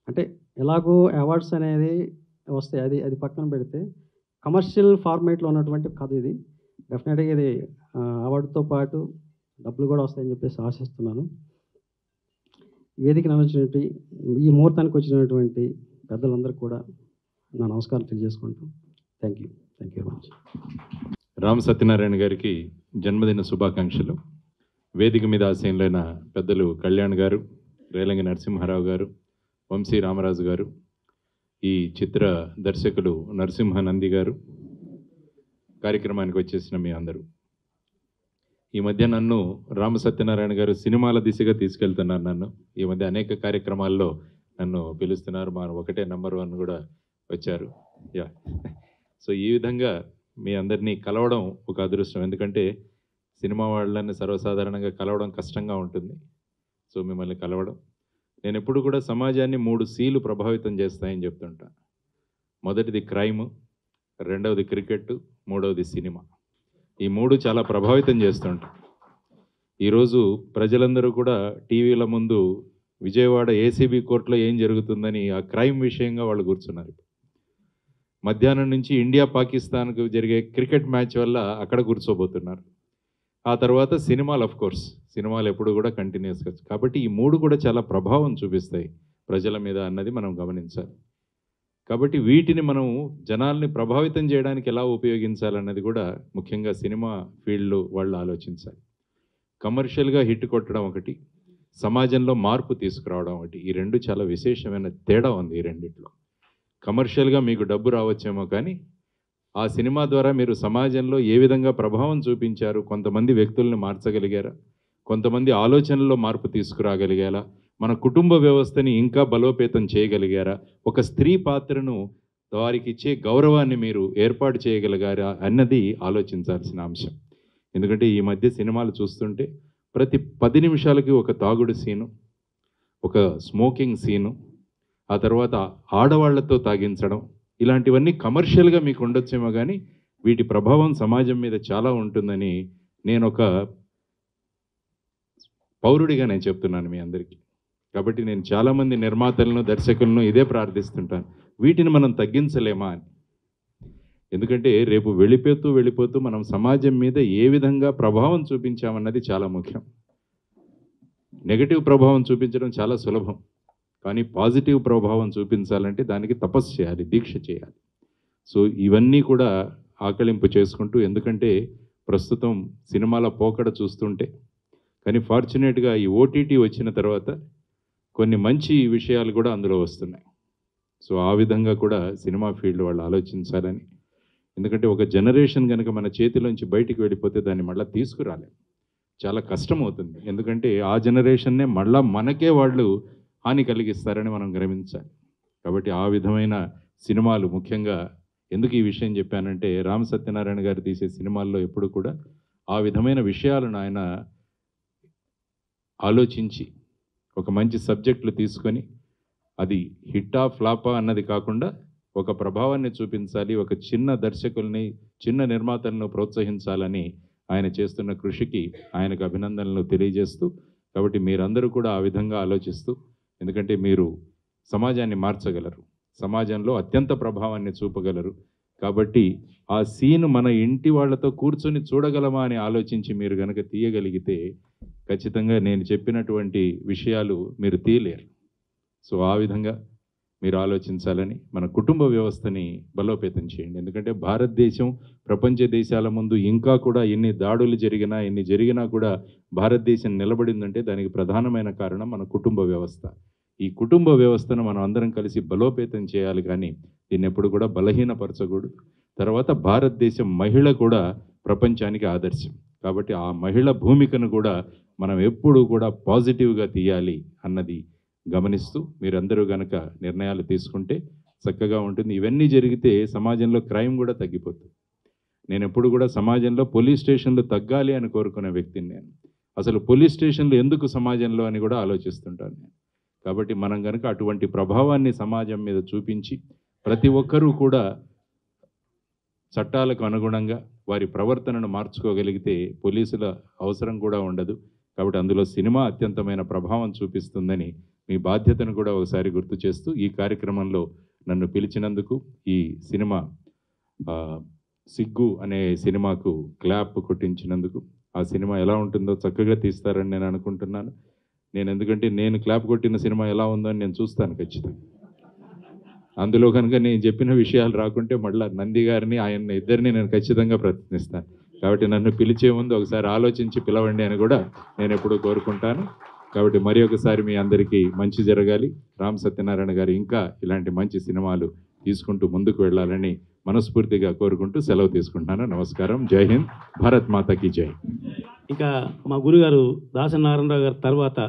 అంటే ఎలాగో అవార్డ్స్ అనేది వస్తాయి, అది పక్కన పెడితే కమర్షియల్ ఫార్మేట్లో ఉన్నటువంటి కథ ఇది. డెఫినెట్గా ఇది అవార్డుతో పాటు డబ్బులు కూడా వస్తాయని చెప్పేసి ఆశిస్తున్నాను. వేదికను అందించినటువంటి, ఈ ముహూర్తానికి వచ్చినటువంటి పెద్దలందరికీ కూడా నా నమస్కారం తెలియజేసుకుంటూ thank you very much. Rama Satyanarayana గారికి జన్మదిన శుభాకాంక్షలు. వేదిక మీద ఆశీనులైన పెద్దలు కళ్యాణ్ గారు, రేలంగి నరసింహారావు గారు, వంశీ రామరాజు గారు, ఈ చిత్ర దర్శకులు నరసింహానంది గారు, కార్యక్రమానికి వచ్చేసిన మీ అందరూ. ఈ మధ్య నన్ను రామ సత్యనారాయణ గారు సినిమాల దిశగా తీసుకెళ్తున్నారు. నన్ను ఈ మధ్య అనేక కార్యక్రమాల్లో నన్ను పిలుస్తున్నారు. మా ఒకటే నెంబర్ 1 కూడా వచ్చారు. యా, సో ఈ విధంగా మీ అందరినీ కలవడం ఒక అదృష్టం. ఎందుకంటే సినిమా వాళ్ళని సర్వసాధారణంగా కలవడం కష్టంగా ఉంటుంది. సో మిమ్మల్ని కలవడం, నేను ఎప్పుడు కూడా సమాజాన్ని 3 Cలు ప్రభావితం చేస్తాయని చెప్తుంటా. మొదటిది క్రైమ్, రెండవది క్రికెట్, మూడవది సినిమా. ఈ 3 చాలా ప్రభావితం చేస్తుంటాయి. ఈరోజు ప్రజలందరూ కూడా టీవీల ముందు విజయవాడ ఏసీబీ కోర్టులో ఏం జరుగుతుందని ఆ క్రైమ్ విషయంగా వాళ్ళు కూర్చున్నారు. మధ్యాహ్నం నుంచి ఇండియా పాకిస్తాన్కు జరిగే క్రికెట్ మ్యాచ్ వల్ల అక్కడ కూర్చోబోతున్నారు. ఆ తర్వాత సినిమాలు, ఆఫ్ కోర్స్ సినిమాలు ఎప్పుడు కూడా కంటిన్యూస్గా. కాబట్టి ఈ 3 కూడా చాలా ప్రభావం చూపిస్తాయి ప్రజల మీద అన్నది మనం గమనించాలి. కాబట్టి వీటిని మనం జనాల్ని ప్రభావితం చేయడానికి ఎలా ఉపయోగించాలన్నది కూడా ముఖ్యంగా సినిమా ఫీల్డ్లో వాళ్ళు ఆలోచించాలి. కమర్షియల్గా హిట్ కొట్టడం ఒకటి, సమాజంలో మార్పు తీసుకురావడం ఒకటి. ఈ 2 చాలా విశేషమైన తేడా ఉంది ఈ రెండిట్లో. కమర్షియల్గా మీకు డబ్బు రావచ్చేమో, కానీ ఆ సినిమా ద్వారా మీరు సమాజంలో ఏ విధంగా ప్రభావం చూపించారు, కొంతమంది వ్యక్తుల్ని మార్చగలిగారా, కొంతమంది ఆలోచనల్లో మార్పు తీసుకురాగలిగారా, మన కుటుంబ వ్యవస్థని ఇంకా బలోపేతం చేయగలిగారా, ఒక స్త్రీ పాత్రను వారికి ఇచ్చే గౌరవాన్ని మీరు ఏర్పాటు చేయగలిగారా అన్నది ఆలోచించాల్సిన అంశం. ఎందుకంటే ఈ మధ్య సినిమాలు చూస్తుంటే ప్రతి 10 నిమిషాలకి ఒక తాగుడు సీను, ఒక స్మోకింగ్ సీను, ఆ తర్వాత ఆడవాళ్లతో తాగించడం, ఇలాంటివన్నీ కమర్షియల్గా మీకు ఉండొచ్చేమో, కానీ వీటి ప్రభావం సమాజం మీద చాలా ఉంటుందని నేను ఒక పౌరుడిగా నేను చెప్తున్నాను మీ అందరికీ. కాబట్టి నేను చాలామంది నిర్మాతలను, దర్శకులను ఇదే ప్రార్థిస్తుంటాను, వీటిని మనం తగ్గించలేమా అని. ఎందుకంటే రేపు వెళ్ళిపోతూ మనం సమాజం మీద ఏ విధంగా ప్రభావం చూపించామన్నది చాలా ముఖ్యం. నెగటివ్ ప్రభావం చూపించడం చాలా సులభం, కానీ పాజిటివ్ ప్రభావం చూపించాలంటే దానికి తపస్సు చేయాలి, దీక్ష చేయాలి. సో ఇవన్నీ కూడా ఆకలింపు చేసుకుంటూ, ఎందుకంటే ప్రస్తుతం సినిమాల పోకడ చూస్తుంటే, కానీ ఫార్చునేట్గా ఈ ఓటీటీ వచ్చిన తర్వాత కొన్ని మంచి విషయాలు కూడా అందులో వస్తున్నాయి. సో ఆ విధంగా కూడా సినిమా ఫీల్డ్ వాళ్ళు ఆలోచించాలని. ఎందుకంటే ఒక జనరేషన్ కనుక మన చేతిలోంచి బయటికి వెళ్ళిపోతే దాన్ని మళ్ళీ తీసుకురాలేం, చాలా కష్టం అవుతుంది. ఎందుకంటే ఆ జనరేషన్నే మళ్ళా మనకే వాళ్ళు హాని కలిగిస్తారని మనం గ్రహించాలి. కాబట్టి ఆ విధమైన సినిమాలు, ముఖ్యంగా ఎందుకు ఈ విషయం చెప్పానంటే, రామ సత్యనారాయణ గారు తీసే సినిమాల్లో ఎప్పుడు కూడా ఆ విధమైన విషయాలను ఆయన ఆలోచించి ఒక మంచి సబ్జెక్టులు తీసుకొని అది హిట్టా ఫ్లాపా అన్నది కాకుండా ఒక ప్రభావాన్ని చూపించాలి, ఒక చిన్న దర్శకుల్ని, చిన్న నిర్మాతలను ప్రోత్సహించాలని ఆయన చేస్తున్న కృషికి ఆయనకు అభినందనలు తెలియజేస్తూ, కాబట్టి మీరందరూ కూడా ఆ విధంగా ఆలోచిస్తూ, ఎందుకంటే మీరు సమాజాన్ని మార్చగలరు, సమాజంలో అత్యంత ప్రభావాన్ని చూపగలరు. కాబట్టి ఆ సీన్ మన ఇంటి వాళ్ళతో కూర్చొని చూడగలమా అని ఆలోచించి మీరు కనుక తీయగలిగితే ఖచ్చితంగా నేను చెప్పినటువంటి విషయాలు మీరు తీయలేరు. సో ఆ విధంగా మీరు ఆలోచించాలని, మన కుటుంబ వ్యవస్థని బలోపేతం చేయండి. ఎందుకంటే భారతదేశం ప్రపంచ దేశాల ముందు ఇంకా కూడా ఎన్ని దాడులు జరిగినా, ఎన్ని జరిగినా కూడా భారతదేశం నిలబడిందంటే దానికి ప్రధానమైన కారణం మన కుటుంబ వ్యవస్థ. ఈ కుటుంబ వ్యవస్థను మనం అందరం కలిసి బలోపేతం చేయాలి, కానీ దీన్ని ఎప్పుడు కూడా బలహీనపరచకూడదు. తర్వాత భారతదేశం మహిళ కూడా ప్రపంచానికి ఆదర్శం. కాబట్టి ఆ మహిళ భూమికను కూడా మనం ఎప్పుడూ కూడా పాజిటివ్గా తీయాలి అన్నది గమనిస్తూ మీరందరూ కనుక నిర్ణయాలు తీసుకుంటే చక్కగా ఉంటుంది. ఇవన్నీ జరిగితే సమాజంలో క్రైమ్ కూడా తగ్గిపోతుంది. నేను ఎప్పుడు కూడా సమాజంలో పోలీస్ స్టేషన్లు తగ్గాలి అని కోరుకునే వ్యక్తిని నేను. అసలు పోలీస్ స్టేషన్లు ఎందుకు సమాజంలో అని కూడా ఆలోచిస్తుంటాను నేను. కాబట్టి మనం కనుక అటువంటి ప్రభావాన్ని సమాజం మీద చూపించి ప్రతి ఒక్కరూ కూడా చట్టాలకు అనుగుణంగా వారి ప్రవర్తనను మార్చుకోగలిగితే పోలీసుల అవసరం కూడా ఉండదు. కాబట్టి అందులో సినిమా అత్యంతమైన ప్రభావం చూపిస్తుందని మీ బాధ్యతను కూడా ఒకసారి గుర్తు చేస్తూ, ఈ కార్యక్రమంలో నన్ను పిలిచినందుకు, ఈ సినిమా సిగ్గు అనే సినిమాకు క్లాప్ కొట్టించినందుకు, ఆ సినిమా ఎలా ఉంటుందో చక్కగా తీస్తారని నేను అనుకుంటున్నాను. ఎందుకంటే నేను క్లాప్ కొట్టిన సినిమా ఎలా ఉందో అని నేను చూస్తాను ఖచ్చితంగా. అందులో కనుక నేను చెప్పిన విషయాలు రాకుంటే మళ్ళీ నంది గారిని, ఆయన ఇద్దరిని నేను ఖచ్చితంగా ప్రయత్నిస్తాను. కాబట్టి నన్ను పిలిచే ముందు ఒకసారి ఆలోచించి పిలవండి అని కూడా నేను ఎప్పుడూ కోరుకుంటాను. కాబట్టి మరి ఒకసారి మీ అందరికీ మంచి జరగాలి. రామ్ సత్యనారాయణ గారు ఇంకా ఇలాంటి మంచి సినిమాలు తీసుకుంటూ ముందుకు వెళ్ళాలని మనస్ఫూర్తిగా కోరుకుంటూ సెలవు తీసుకుంటున్నాను. నమస్కారం. జై హింద్. భారత్ మాతాకి జై. ఇంకా మా గురుగారు దాసనారాయణరావు గారి తర్వాత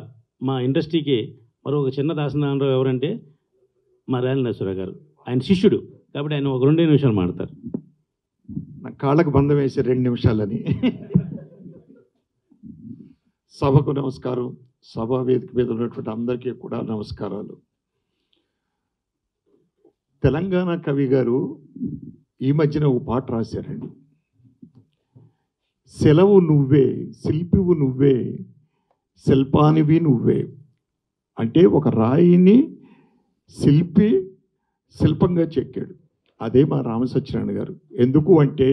మా ఇండస్ట్రీకి మరొక చిన్న దాసనారాయణరావు ఎవరంటే మా రేల నరసింహరావు గారు. ఆయన శిష్యుడు కాబట్టి ఆయన ఒక 2 నిమిషాలు మాడతారు. నా కాళ్ళకు బంధం వేసే 2 నిమిషాలని. సభకు నమస్కారం. సభా వేదిక మీద ఉన్నటువంటి అందరికీ కూడా నమస్కారాలు. తెలంగాణ కవి గారు ఈ మధ్యన ఒక పాట రాశారండి. సెలవు నువ్వే, శిల్పివు నువ్వే, శిల్పానివి నువ్వే. అంటే ఒక రాయిని శిల్పి శిల్పంగా చెక్కాడు. అదే మా రామసత్యనారాయణ గారు. ఎందుకు అంటే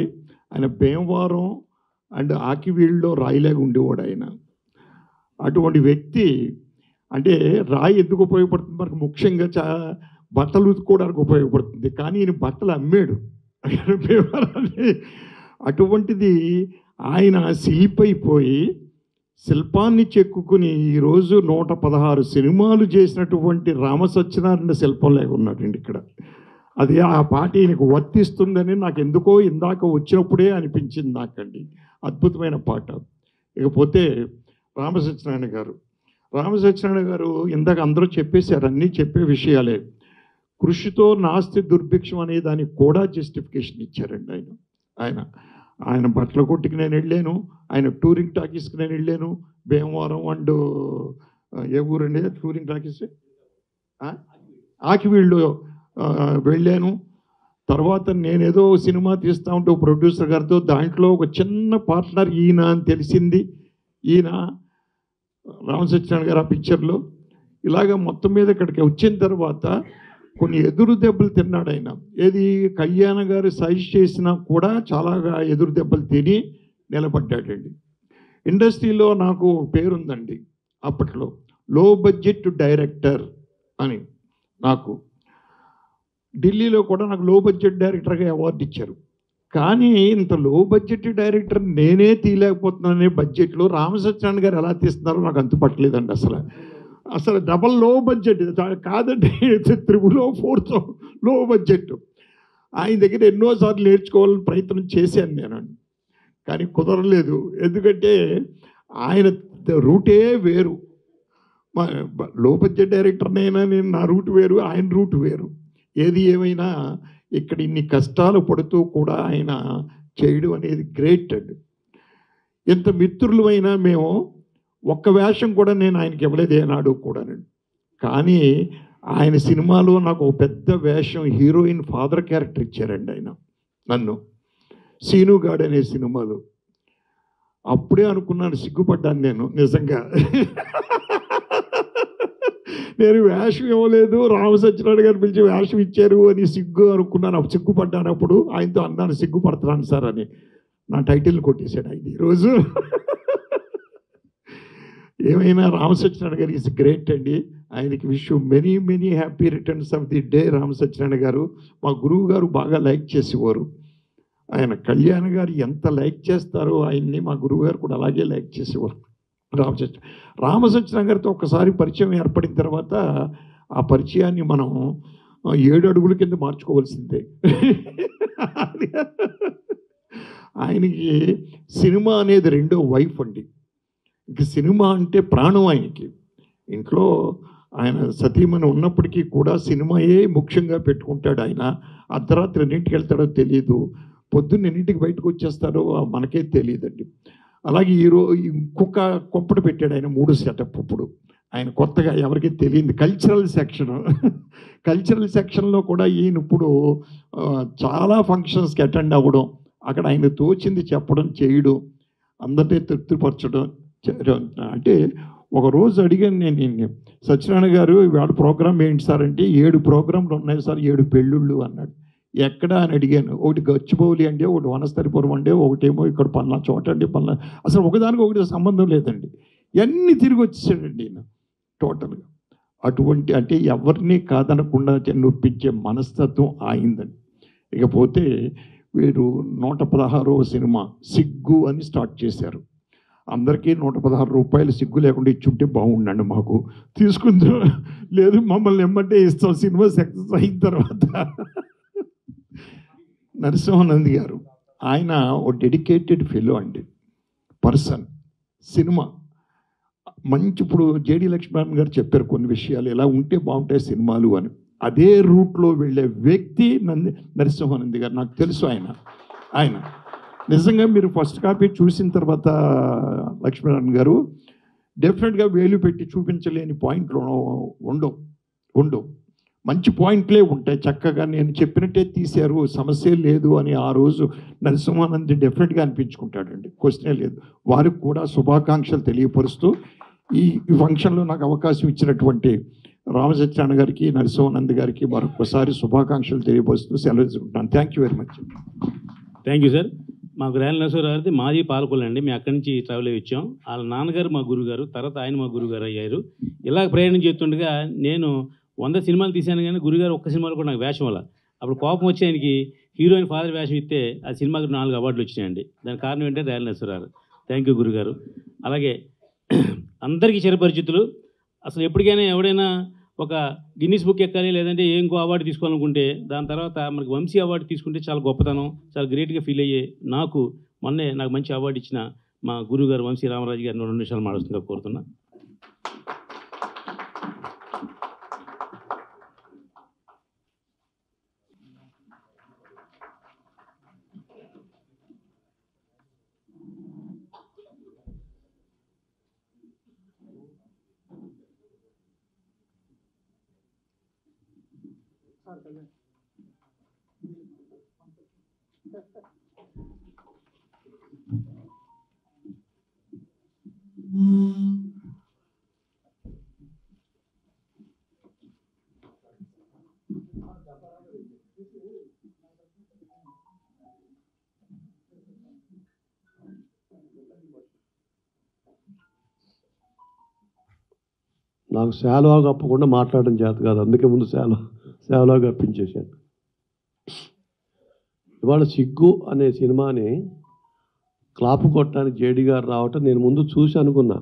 ఆయన భీమవరం అండ్ ఆకివీళ్ళలో రాయిలాగా ఉండేవాడు ఆయన. అటువంటి వ్యక్తి అంటే రాయి ఎందుకు ఉపయోగపడుతుంది మనకు ముఖ్యంగా బట్టలు ఉతుక్కోవడానికి ఉపయోగపడుతుంది. కానీ ఈయన బట్టలు అమ్మాడు భీమవరాన్ని. అటువంటిది ఆయన శిల్పైపోయి శిల్పాన్ని చెక్కుకుని ఈరోజు 116 సినిమాలు చేసినటువంటి రామసత్యనారాయణ శిల్పం లేక ఉన్నాడండి ఇక్కడ. అది ఆ పాట ఈయనకు వర్తిస్తుందని నాకు ఎందుకో ఇందాక వచ్చినప్పుడే అనిపించింది నాకండి. అద్భుతమైన పాట. ఇకపోతే రామసత్యనారాయణ గారు. రామసత్యనారాయణ గారు ఇందాక అందరూ చెప్పేశారు, అన్నీ చెప్పే విషయాలే. కృషితో నాస్తి దుర్భిక్షం అనే దానికి కూడా జస్టిఫికేషన్ ఇచ్చారండి ఆయన బట్టల కొట్టుకి నేను వెళ్ళాను, ఆయన టూరింగ్ టాకీస్కి నేను వెళ్ళాను. భీమవరం అండ్ ఏ ఊరండి టూరింగ్ టాకీస్? ఆకివీళ్ళు వెళ్ళాను. తర్వాత నేనేదో సినిమా తీస్తూ ఉంటే ప్రొడ్యూసర్ గారితో దాంట్లో ఒక చిన్న పార్ట్నర్ ఈయన అని తెలిసింది. ఈయన రామసత్యనారాయణ గారు ఆ పిక్చర్లో. ఇలాగ మొత్తం మీద ఇక్కడికి వచ్చిన తర్వాత కొన్ని ఎదురు దెబ్బలు తిన్నాడు ఆయన. ఏది కళ్యాణ గారు సజెస్ట్ చేసినా కూడా చాలా ఎదురు దెబ్బలు తిని నిలబడ్డాడండి. ఇండస్ట్రీలో నాకు పేరుందండి అప్పట్లో, లో బడ్జెట్ డైరెక్టర్ అని. నాకు ఢిల్లీలో కూడా నాకు లో బడ్జెట్ డైరెక్టర్గా అవార్డు ఇచ్చారు. కానీ ఇంత లో బడ్జెట్ డైరెక్టర్ నేనే తీయలేకపోతున్నానే బడ్జెట్లో రామసత్యనారాయణ గారు ఎలా తీస్తున్నారో నాకు అంతుపట్టలేదండి. అసలు డబల్ లో బడ్జెట్ కాదండి, 3/4 లో బడ్జెట్. ఆయన దగ్గర ఎన్నోసార్లు నేర్చుకోవాలని ప్రయత్నం చేశాను నేను, కానీ కుదరలేదు. ఎందుకంటే ఆయన రూటే వేరు. లో బడ్జెట్ డైరెక్టర్నైనా నా రూట్ వేరు, ఆయన రూట్ వేరు. ఏది ఏమైనా ఇక్కడ ఇన్ని కష్టాలు పడుతూ కూడా ఆయన చేయడం అనేది గ్రేట్ అండి. ఎంత మిత్రులమైనా మేము ఒక్క వేషం కూడా నేను ఆయనకి ఇవ్వలేదు ఏనాడు కూడానండి. కానీ ఆయన సినిమాలో నాకు ఒక పెద్ద వేషం, హీరోయిన్ ఫాదర్ క్యారెక్టర్ ఇచ్చారండి ఆయన నన్ను, సీనుగాడు అనే సినిమాలో. అప్పుడే అనుకున్నాను, సిగ్గుపడ్డాను నేను నిజంగా. నేను వేషం ఇవ్వలేదు, రామసత్యనారాయణ గారు పిలిచి వేషం ఇచ్చారు అని అనుకున్నాను. సిగ్గుపడ్డాను. అప్పుడు ఆయనతో అన్నాను, సిగ్గుపడుతున్నాను సార్ అని. నా టైటిల్ కొట్టేశాడు ఆయన ఈరోజు. ఏమైనా రామసత్యనారాయణ గారు ఈజ్ గ్రేట్ అండి. ఆయనకి wish many happy returns of the day. Ramasatyanarayana గారు మా గురువు గారు బాగా లైక్ చేసేవారు. ఆయన కళ్యాణ్ గారు ఎంత లైక్ చేస్తారో ఆయన్ని మా గురువు గారు కూడా అలాగే లైక్ చేసేవారు. రామసత్యనారాయణ గారితో ఒక్కసారి పరిచయం ఏర్పడిన తర్వాత ఆ పరిచయాన్ని మనం 7 అడుగుల కింద మార్చుకోవాల్సిందే. ఆయనకి సినిమా అనేది 2వ వైఫ్ అండి. ఇంక సినిమా అంటే ప్రాణం ఆయనకి. ఇంట్లో ఆయన సతీమణి ఉన్నప్పటికీ కూడా సినిమాయే ముఖ్యంగా పెట్టుకుంటాడు ఆయన. అర్ధరాత్రి ఎన్నింటికి వెళ్తాడో తెలియదు, పొద్దున్న ఎన్నింటికి బయటకు వచ్చేస్తాడో మనకే తెలియదండి. అలాగే ఇంకొక కొంపడు పెట్టాడు ఆయన 3 సెటప్. ఇప్పుడు ఆయన కొత్తగా ఎవరికి తెలియదు కల్చరల్ సెక్షన్లో కూడా ఈయన ఇప్పుడు చాలా ఫంక్షన్స్కి అటెండ్ అవ్వడం, అక్కడ ఆయన తోచింది చెప్పడం, చేయడం, అందరినీ తృప్తిపరచడం. అంటే ఒకరోజు అడిగాను నేను, సత్యనారాయణ గారు ఇవాళ ప్రోగ్రామ్ ఏంటి సార్ అంటే, 7 ప్రోగ్రాంలు ఉన్నాయి సార్, 7 పెళ్ళిళ్ళు అన్నాడు. ఎక్కడ అని అడిగాను. ఒకటి గచ్చిబౌలి అండి, ఒకటి వనస్థలిపురం అండి, ఒకటేమో ఇక్కడ పలానా చోట అండి, పలానా. అసలు ఒకదానికి ఒకటి సంబంధం లేదండి. ఇవన్నీ తిరిగి వచ్చేసాడండి ఈయన టోటల్గా. అటువంటి అంటే ఎవరిని కాదనకుండా నొప్పించే మనస్తత్వం ఆయిందండి. ఇకపోతే వీరు 116వ సినిమా సిగ్గు అని స్టార్ట్ చేశారు. అందరికీ 116 రూపాయలు సిగ్గు లేకుండా ఇచ్చుంటే బాగుండండి, మాకు తీసుకుందాం, లేదు మమ్మల్ని ఎమ్మంటే ఇస్తాం సినిమా సక్సెస్ అయిన తర్వాత. నరసింహానంద్ గారు ఆయన ఓ డెడికేటెడ్ ఫెలో అండి, పర్సన్. సినిమా మంచి, ఇప్పుడు జేడి లక్ష్మణ్ గారు చెప్పారు కొన్ని విషయాలు ఎలా ఉంటే బాగుంటాయి సినిమాలు అని. అదే రూట్లో వెళ్ళే వ్యక్తి నరసింహానంద్ గారు. నాకు తెలుసు ఆయన నిజంగా మీరు ఫస్ట్ కాపీ చూసిన తర్వాత లక్ష్మీనారాయణ గారు డెఫినెట్గా వేలు పెట్టి చూపించలేని పాయింట్లు ఉండవు, మంచి పాయింట్లే ఉంటాయి. చక్కగా నేను చెప్పినట్టే తీశారు, సమస్య లేదు అని ఆ రోజు నరసింహానంద్ డెఫినెట్గా అనిపించుకుంటాడండి, క్వశ్చనే లేదు. వారికి కూడా శుభాకాంక్షలు తెలియపరుస్తూ ఈ ఫంక్షన్లో నాకు అవకాశం ఇచ్చినటువంటి రామసత్యనారాయణ గారికి, నరసింహానంద్ గారికి మరొకసారి శుభాకాంక్షలు తెలియపరుస్తూ సెలవు తీసుకుంటున్నాను. Thank you very much. Thank you sir. మాకు రేల నరసింహారావు గారిది మాది పాలకొల్లు అండి. మేము అక్కడి నుంచి ట్రావెల్ అయ్యి వచ్చాం. వాళ్ళ నాన్నగారు మా గురుగారు, తర్వాత ఆయన మా గురుగారు అయ్యారు. ఇలా ప్రయాణం చేస్తుండగా నేను 100 సినిమాలు తీశాను, కానీ గురుగారు ఒక్క సినిమాలో కూడా నాకు వేషం వల్ల అప్పుడు కోపం వచ్చి ఆయనకి హీరోయిన్ ఫాదర్ వేషం ఇస్తే ఆ సినిమాకి 4 అవార్డులు వచ్చినాయండి. దానికి కారణం ఏంటంటే రేల నరసింహారావు. థ్యాంక్ యూ గురుగారు. అలాగే అందరికీ చిరపరిచితులు. అసలు ఎప్పటికైనా ఎవడైనా ఒక గిన్నిస్ బుక్ ఎక్కాలి, లేదంటే ఇంకో అవార్డు తీసుకోవాలనుకుంటే దాని తర్వాత మనకి వంశీ అవార్డు తీసుకుంటే చాలా గొప్పతనం, చాలా గ్రేట్గా ఫీల్ అయ్యే నాకు నాకు మంచి అవార్డు ఇచ్చిన మా గురుగారు వంశీ రామరాజు గారిని 2 నిమిషాలు మాట్లాడుతుందిగా కోరుతున్నా. నాకు శాలువా కప్పకుండా మాట్లాడడం చేత కాదు, అందుకే ముందు శాలువా కప్పించేశాను. ఇవాళ సిగ్గు అనే సినిమాని క్లాపు కొట్టడానికి జేడీ గారు రావటం నేను ముందు చూసి అనుకున్నా,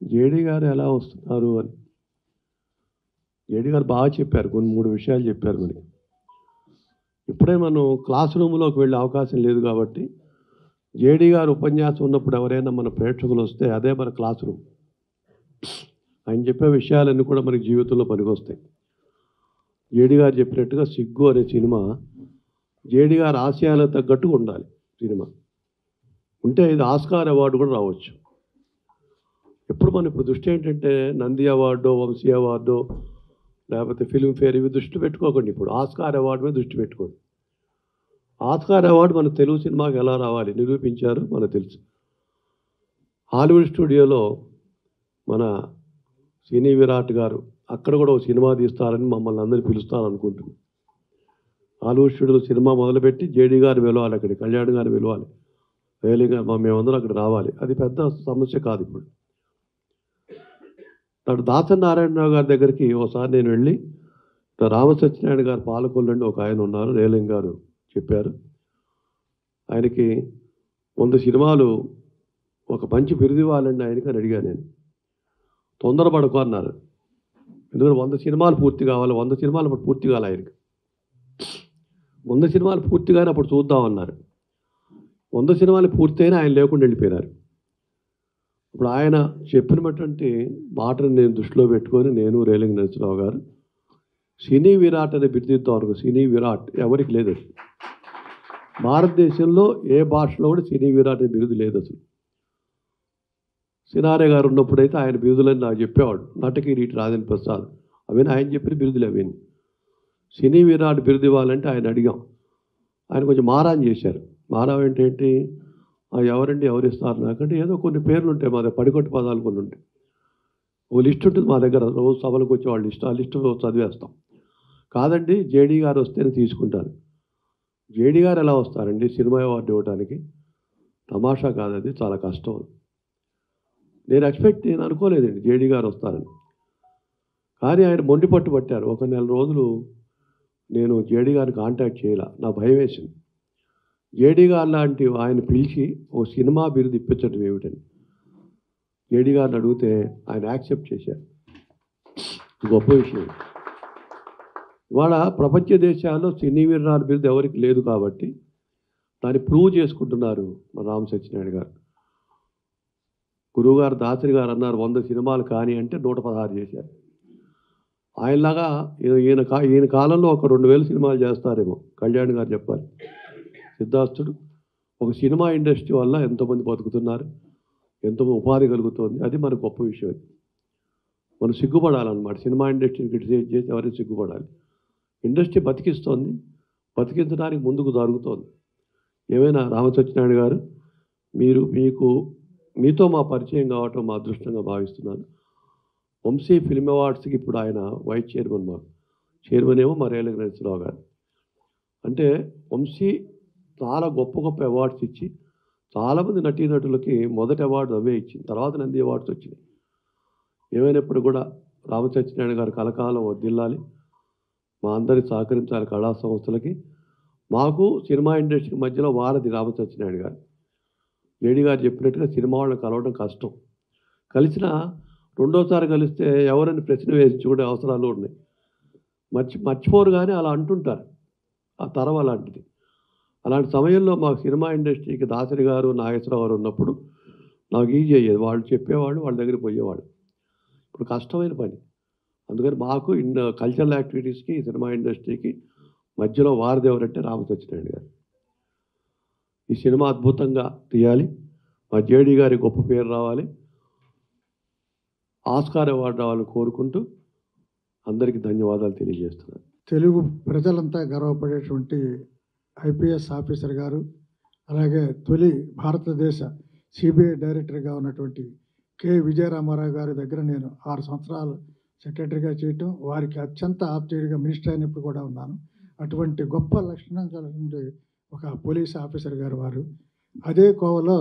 జేడీ గారు ఎలా వస్తున్నారు అని. జేడీ గారు బాగా చెప్పారు, కొన్ని 3 విషయాలు చెప్పారు. మనకి ఇప్పుడే మనం క్లాస్ రూమ్లోకి వెళ్ళే అవకాశం లేదు కాబట్టి జేడీ గారు ఉపన్యాసం ఉన్నప్పుడు ఎవరైనా మన ప్రేక్షకులు వస్తే అదే మన క్లాస్ రూమ్. ఆయన చెప్పే విషయాలన్నీ కూడా మనకి జీవితంలో పనికొస్తాయి. జేడీ గారు చెప్పినట్టుగా సిగ్గు అనే సినిమా జేడీ గారి ఆశయాలకు తగ్గట్టుగా ఉండాలి. సినిమా ఉంటే ఇది ఆస్కార్ అవార్డు కూడా రావచ్చు. ఎప్పుడు మన ఇప్పుడు దృష్టి ఏంటంటే నంది అవార్డు, వంశీ అవార్డు, లేకపోతే ఫిల్మ్ఫేర్, ఇవి దృష్టి పెట్టుకోకండి. ఇప్పుడు ఆస్కార్ అవార్డు మీద దృష్టి పెట్టుకోండి. ఆస్కార్ అవార్డు మన తెలుగు సినిమాకి ఎలా రావాలి నిరూపించారు మనకు తెలుసు. హాలీవుడ్ స్టూడియోలో మన సినీ విరాట్ గారు అక్కడ కూడా ఒక సినిమా తీస్తారని మమ్మల్ని అందరినీ పిలుస్తారనుకుంటున్నాం. హాలీవుడ్ స్టూడియోలో సినిమా మొదలుపెట్టి జేడీ గారు పిలవాలి, అక్కడికి కళ్యాణ్ గారు పిలవాలి, వేలి గారు, మేమందరం అక్కడ రావాలి. అది పెద్ద సమస్య కాదు. ఇప్పుడు నాడు దాసరి నారాయణరావు గారి దగ్గరికి ఒకసారి నేను వెళ్ళి, రామసత్యనారాయణ గారు పాలకొల్లండి ఒక ఆయన ఉన్నారు, రేలింగ్ గారు చెప్పారు, ఆయనకి 100 సినిమాలు ఒక మంచి బిరుదు ఇవ్వాలండి ఆయనకి అని అడిగాను నేను. తొందరపడకు అన్నారు, ఎందుకంటే 100 సినిమాలు పూర్తి కావాలి. 100 సినిమాలు అప్పుడు పూర్తి కావాలి ఆయనకి. 100 సినిమాలు పూర్తిగానే అప్పుడు చూద్దామన్నారు. 100 సినిమాలు పూర్తయినా ఆయన లేకుండా వెళ్ళిపోయినారు. ఇప్పుడు ఆయన చెప్పినటువంటి మాటను నేను దృష్టిలో పెట్టుకొని నేను రేలింగ్ నరసింహరావు గారు సినీ విరాట్ అనే బిరుదిద్దాం అనుకో. సినీ విరాట్ ఎవరికి లేదు అసలు. భారతదేశంలో ఏ భాషలో కూడా సినీ విరాట్ అనే బిరుదు లేదు అసలు. సినారే గారు ఉన్నప్పుడైతే ఆయన బిరుదులని నాకు చెప్పేవాడు, నటకిరీటి రాజేంద్ర ప్రసాద్, అవన్నీ ఆయన చెప్పిన బిరుదులు అవన్నీ. సినీ విరాట్ బిరుదు ఇవ్వాలంటే ఆయన అడిగాం. ఆయన కొంచెం మారాన్ చేశారు. మారాం ఏంటి, ఎవరండి ఎవరు ఇస్తారు నాకంటే ఏదో కొన్ని పేర్లు ఉంటాయి మా దగ్గర, పడికొట్టు పదాలు కొన్ని ఉంటాయి. ఓ లిస్ట్ ఉంటుంది మా దగ్గర, రోజు సభలకు వచ్చే వాళ్ళ లిస్ట్, ఆ లిస్టు చదివేస్తాం. కాదండి జేడీ గారు వస్తేనే తీసుకుంటారు. జేడీ గారు ఎలా వస్తారండి సినిమా అవార్డు ఇవ్వడానికి? తమాషా కాదు, అది చాలా కష్టం. నేను అనుకోలేదండి జేడీ గారు వస్తారని. కానీ ఆయన మొండి పట్టు పట్టారు. ఒక 1 నెల రోజులు నేను జేడీ గారిని కాంటాక్ట్ చేయాల, నా భయం వేసింది. జేడీ గారు లాంటి ఆయన పిలిచి ఓ సినిమా బిరుదు ఇప్పించడం ఏమిటని. జేడీ గారిని అడిగితే ఆయన యాక్సెప్ట్ చేశారు. గొప్ప విషయం. ఇవాళ ప్రపంచ దేశాల్లో సినీ వీరనారి బిరుదు ఎవరికి లేదు కాబట్టి దాన్ని ప్రూవ్ చేసుకుంటున్నారు మన రామ సత్యనారాయణ గారు. గురువుగారు దాసరి గారు అన్నారు 100 సినిమాలు కానీ అంటే 116 చేశారు. ఆయనలాగా ఈయన కాలంలో ఒక 2000 సినిమాలు చేస్తారేమో. కళ్యాణ్ గారు చెప్పాలి. సిద్ధార్థుడు ఒక సినిమా ఇండస్ట్రీ వల్ల ఎంతోమంది బతుకుతున్నారు, ఎంతోమంది ఉపాధి కలుగుతుంది. అది మన గొప్ప విషయం. అది మనం సిగ్గుపడాలన్నమాట. సినిమా ఇండస్ట్రీని క్రిటిసైజ్ చేసి ఎవరైనా సిగ్గుపడాలి. ఇండస్ట్రీ బతికిస్తోంది, బతికించడానికి ముందుకు జరుగుతోంది. ఏమైనా రామ సత్యనారాయణ గారు, మీతో మా పరిచయం కావటం మా అదృష్టంగా భావిస్తున్నాను. వంశీ ఫిల్మ్ అవార్డ్స్కి ఇప్పుడు ఆయన వైస్ చైర్మన్, మాకు చైర్మన్ ఏమో మరేళ్ళ నరసింహరావు గారు. అంటే వంశీ చాలా గొప్ప గొప్ప అవార్డ్స్ ఇచ్చి చాలామంది నటీనటులకి మొదటి అవార్డు అవే ఇచ్చింది. తర్వాత నంది అవార్డ్స్ వచ్చినాయి. ఏమైనప్పుడు కూడా రామ సత్యనారాయణ గారు కలకాలం వర్ధిల్లాలి. మా అందరికి సహకరించాలి. కళా సంస్థలకి, మాకు సినిమా ఇండస్ట్రీకి మధ్యలో వారధి రామ సత్యనారాయణ గారు. జేడీ గారు చెప్పినట్టుగా సినిమా వాళ్ళని కలవడం కష్టం. కలిసిన రెండోసారి కలిస్తే ఎవరైనా ప్రశ్న వేసి చూడే అవసరాలు ఉన్నాయి. మర్చిపోరు కానీ అలా అంటుంటారు. ఆ తరం అలాంటిది. అలాంటి సమయంలో మాకు సినిమా ఇండస్ట్రీకి దాసరి గారు, నాగేశ్వరరావు గారు ఉన్నప్పుడు నాకు ఈజీ అయ్యేది. వాళ్ళు చెప్పేవాళ్ళు, వాళ్ళ దగ్గర పోయేవాడు. ఇప్పుడు కష్టమైన పని. అందుకని మాకు కల్చరల్ యాక్టివిటీస్కి, సినిమా ఇండస్ట్రీకి మధ్యలో వారధి ఎవరంటే రామ సత్యనారాయణ గారు. ఈ సినిమా అద్భుతంగా తీయాలి. మా జేడీ గారి గొప్ప పేరు రావాలి, ఆస్కార్ అవార్డు రావాలని కోరుకుంటూ అందరికీ ధన్యవాదాలు తెలియజేస్తున్నాను. తెలుగు ప్రజలంతా గర్వపడేటువంటి ఐపీఎస్ ఆఫీసర్ గారు, అలాగే తొలి భారతదేశ సిబిఐ డైరెక్టర్గా ఉన్నటువంటి కె విజయరామారావు గారి దగ్గర నేను 6 సంవత్సరాలు సెక్రటరీగా చేయటం, వారికి అత్యంత ఆప్తుడిగా మినిస్టర్ అయినప్పుడు కూడా ఉన్నాను. అటువంటి గొప్ప లక్షణం కలిగిన ఒక పోలీస్ ఆఫీసర్ గారు వారు. అదే కోవలో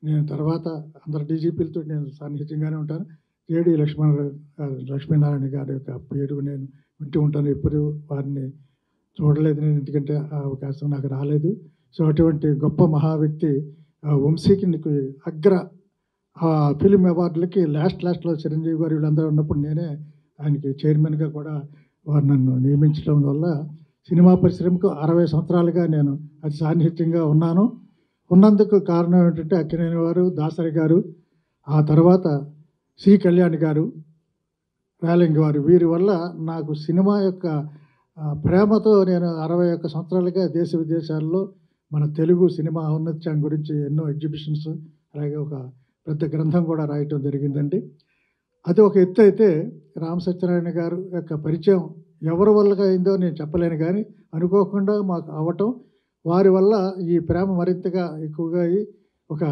నేను తర్వాత అందరు డీజీపీలతో నేను సన్నిహితంగానే ఉంటాను. జేడి లక్ష్మీనారాయణ గారి యొక్క పేరు నేను వింటూ ఉంటాను. ఎప్పుడు వారిని చూడలేదు నేను, ఎందుకంటే ఆ అవకాశం నాకు రాలేదు. సో అటువంటి గొప్ప మహా వ్యక్తి వంశీకి నీకు అగ్ర ఫిలిం అవార్డులకి లాస్ట్లో చిరంజీవి గారు వీళ్ళందరూ ఉన్నప్పుడు నేనే ఆయనకి చైర్మన్గా కూడా వారు నన్ను నియమించడం వల్ల సినిమా పరిశ్రమకు 60 సంవత్సరాలుగా నేను అతి సాన్నిహిత్యంగా ఉన్నందుకు కారణం ఏంటంటే అక్కినేని వారు, దాసరి గారు, ఆ తర్వాత సి కళ్యాణ్ గారు, రేలంగి వారు, వీరి వల్ల నాకు సినిమా యొక్క ప్రేమతో నేను 61 సంవత్సరాలుగా దేశ విదేశాల్లో మన తెలుగు సినిమా ఔన్నత్యం గురించి ఎన్నో ఎగ్జిబిషన్స్, అలాగే ఒక పెద్ద గ్రంథం కూడా రాయటం జరిగిందండి. అది ఒక ఎత్తు అయితే రామ సత్యనారాయణ గారు యొక్క పరిచయం ఎవరి వల్లగా అయిందో నేను చెప్పలేను, కానీ అనుకోకుండా మాకు అవ్వటం, వారి వల్ల ఈ ప్రేమ మరింతగా ఎక్కువగా అయ్యి ఒక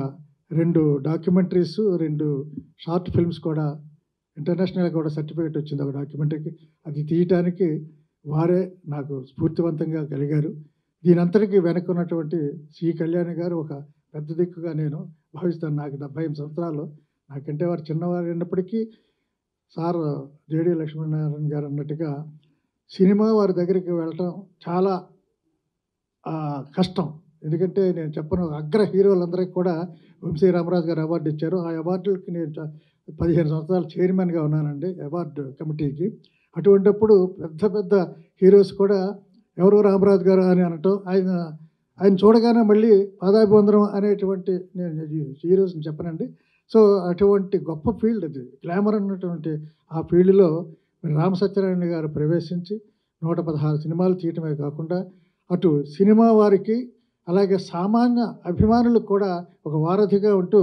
2 డాక్యుమెంటరీస్, 2 షార్ట్ ఫిల్మ్స్ కూడా ఇంటర్నేషనల్గా కూడా సర్టిఫికేట్ వచ్చింది ఒక డాక్యుమెంటరీకి. అది తీయటానికి వారే నాకు స్ఫూర్తివంతంగా కలిగారు. దీనంతటికీ వెనక ఉన్నటువంటి సి కళ్యాణ్ గారు ఒక పెద్ద దిక్కుగా నేను భావిస్తాను. నాకు 75 సంవత్సరాలు, నాకంటే వారు చిన్నవారు అయినప్పటికీ సార్ జేడి లక్ష్మీనారాయణ గారు అన్నట్టుగా సినిమా వారి దగ్గరికి వెళ్ళటం చాలా కష్టం. ఎందుకంటే నేను చెప్పను, అగ్ర హీరోలందరికీ కూడా వంశీ రామరాజు గారు అవార్డు ఇచ్చారు. ఆ అవార్డులకి నేను 15 సంవత్సరాలు చైర్మన్గా ఉన్నానండి అవార్డు కమిటీకి. అటువంటిప్పుడు పెద్ద పెద్ద హీరోస్ కూడా ఎవరు రామరాజు గారు అని అనటం, ఆయన చూడగానే మళ్ళీ పాదాభివందనం అనేటువంటి నేను హీరోస్ని చెప్పనండి. సో అటువంటి గొప్ప ఫీల్డ్ అది, గ్లామర్ అన్నటువంటి ఆ ఫీల్డ్లో రామ సత్యనారాయణ గారు ప్రవేశించి 116 సినిమాలు తీయటమే కాకుండా అటు సినిమా వారికి అలాగే సామాన్య అభిమానులకు కూడా ఒక వారధిగా ఉంటూ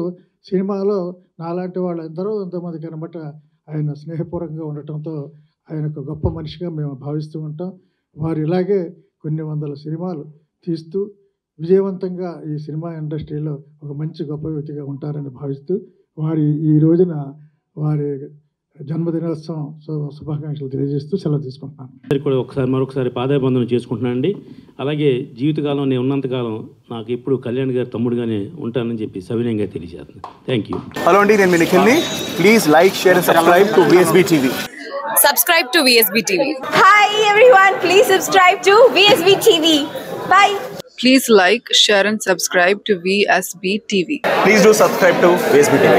సినిమాలో నాలాంటి వాళ్ళందరూ ఎంతోమందికి అనమాట ఆయన స్నేహపూర్వకంగా ఉండటంతో ఆయన ఒక గొప్ప మనిషిగా మేము భావిస్తూ ఉంటాం. వారు ఇలాగే కొన్ని వందల సినిమాలు తీస్తూ విజయవంతంగా ఈ సినిమా ఇండస్ట్రీలో ఒక మంచి గొప్ప వ్యక్తిగా ఉంటారని భావిస్తూ వారి ఈ రోజున వారి జన్మదినోత్సవం శుభాకాంక్షలు తెలియజేస్తూ సెలవు తీసుకుంటున్నాను. అందరికీ కూడా మరొకసారి పాదాభివందనం చేసుకుంటున్నాను అండి. అలాగే జీవితకాలం నేను ఉన్నంతకాలం నాకు ఎప్పుడు కళ్యాణ్ గారి తమ్ముడుగానే ఉంటానని చెప్పి సవినయంగా తెలియజేస్తున్నాను. Thank you. హలో అండి, నేను మీ నిఖిల్ని. Please like, share and subscribe to VSB TV. Subscribe to VSB TV. Hi everyone, please subscribe to VSB TV. Bye. Please like, share and subscribe to VSB TV. Please do subscribe to VSB TV.